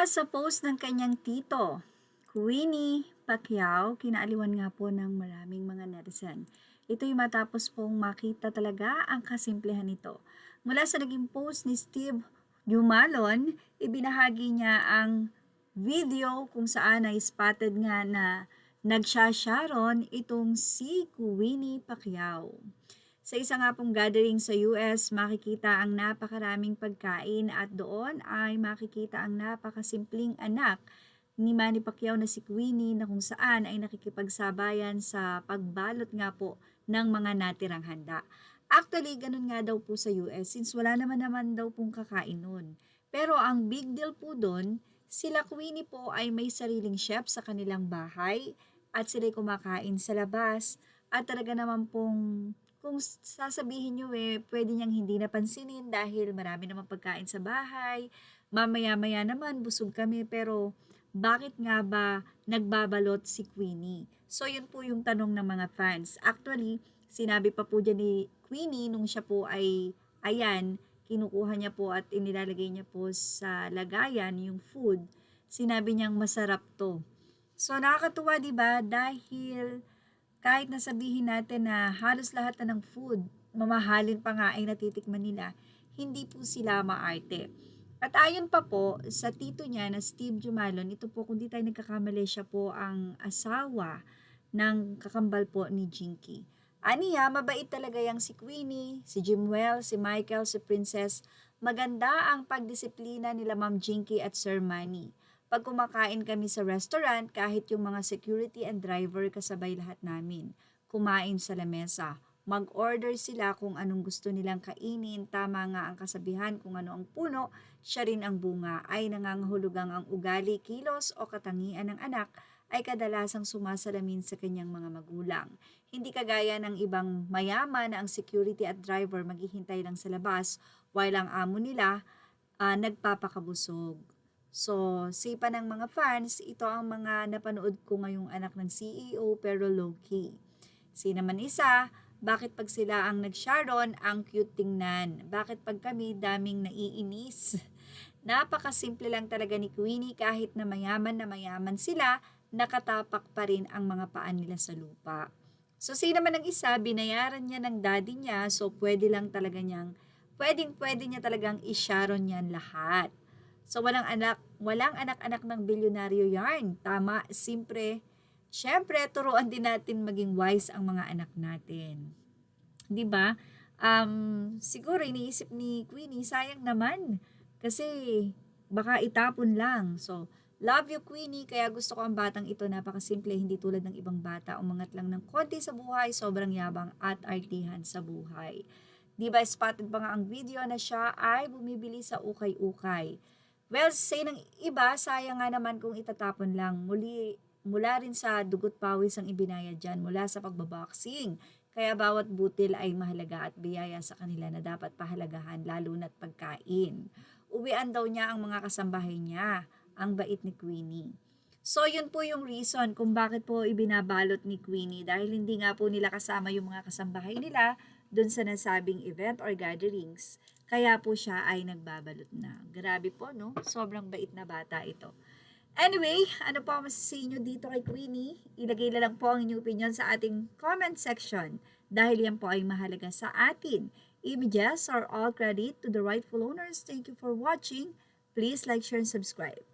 Mula sa post ng kanyang tito, Queenie Pacquiao, kinaaliwan nga po ng maraming mga netizen. Ito'y matapos pong makita talaga ang kasimplehan nito. Mula sa naging post ni Steve Jumalon, ibinahagi niya ang video kung saan ay spotted nga na nagsasharon itong si Queenie Pacquiao. Sa isa nga pong gathering sa US, makikita ang napakaraming pagkain at doon ay makikita ang napakasimpleng anak ni Manny Pacquiao na si Queenie na kung saan ay nakikipagsabayan sa pagbalot nga po ng mga natirang handa. Actually, ganun nga daw po sa US since wala naman daw pong kakain nun. Pero ang big deal po doon, sila Queenie po ay may sariling chef sa kanilang bahay at sila'y kumakain sa labas at talaga naman pong kung sasabihin niyo pwede niyang hindi napansinin dahil marami namang pagkain sa bahay, mamaya-maya naman busog kami pero bakit nga ba nagbabalot si Queenie? So yun po yung tanong ng mga fans. Actually, sinabi pa po dyan ni Queenie nung siya po ay ayan, kinukuha niya po at inilalagay niya po sa lagayan yung food. Sinabi niyang masarap to. So nakakatuwa 'di ba dahil kahit na sabihin natin na halos lahat na ng food, mamahalin pa nga ay natitikman nila, hindi po sila maarte. At ayon pa po sa tito niya na Steve Jumalon, ito po kung di tayo nagkakamali siya po ang asawa ng kakambal po ni Jinky. Aniya, mabait talaga yang si Queenie, si Jimwell, si Michael, si Princess. Maganda ang pagdisiplina nila Ma'am Jinky at Sir Manny. Pag kumakain kami sa restaurant, kahit yung mga security and driver kasabay lahat namin. Kumain sa lamesa. Mag-order sila kung anong gusto nilang kainin. Tama nga ang kasabihan kung ano ang puno, siya rin ang bunga. Ay nangangahulugang ang ugali, kilos o katangian ng anak ay kadalasang sumasalamin sa kanyang mga magulang. Hindi kagaya ng ibang mayaman na ang security at driver maghihintay lang sa labas while ang amo nila nagpapakabusog. So, sipa ng mga fans, ito ang mga napanood ko ngayong anak ng CEO pero low-key. Si naman isa, bakit pag sila ang nag-sharon, ang cute tingnan? Bakit pag kami daming naiinis? Napakasimple lang talaga ni Queenie kahit na mayaman sila, nakatapak pa rin ang mga paan nila sa lupa. So, si naman ang isa, binayaran niya ng daddy niya, so pwede niya talagang i-sharon yan lahat. So walang anak-anak ng bilyonaryo yarn. Tama, syempre turuan din natin maging wise ang mga anak natin. 'Di ba? Siguro iniisip ni Queenie, sayang naman kasi baka itapon lang. So, love you Queenie, kaya gusto ko ang batang ito, napakasimple, hindi tulad ng ibang bata, umangat lang ng konti sa buhay, sobrang yabang at artihan sa buhay. 'Di ba spotted pa nga ang video na siya ay bumibili sa ukay-ukay. Well, say ng iba, sayang nga naman kung itatapon lang. Mula rin sa dugot pawis ang ibinayad dyan, mula sa pagbaboxing. Kaya bawat butil ay mahalaga at biyaya sa kanila na dapat pahalagahan, lalo na't pagkain. Uwian daw niya ang mga kasambahay niya, ang bait ni Queenie. So, yun po yung reason kung bakit po ibinabalot ni Queenie dahil hindi nga po nila kasama yung mga kasambahay nila dun sa nasabing event or gatherings. Kaya po siya ay nagbabalot na. Grabe po, no? Sobrang bait na bata ito. Anyway, ano po ang masasay nyo dito kay Queenie? Ilagay na lang po ang inyong opinion sa ating comment section dahil yan po ay mahalaga sa atin. Images are all credit to the rightful owners. Thank you for watching. Please like, share, and subscribe.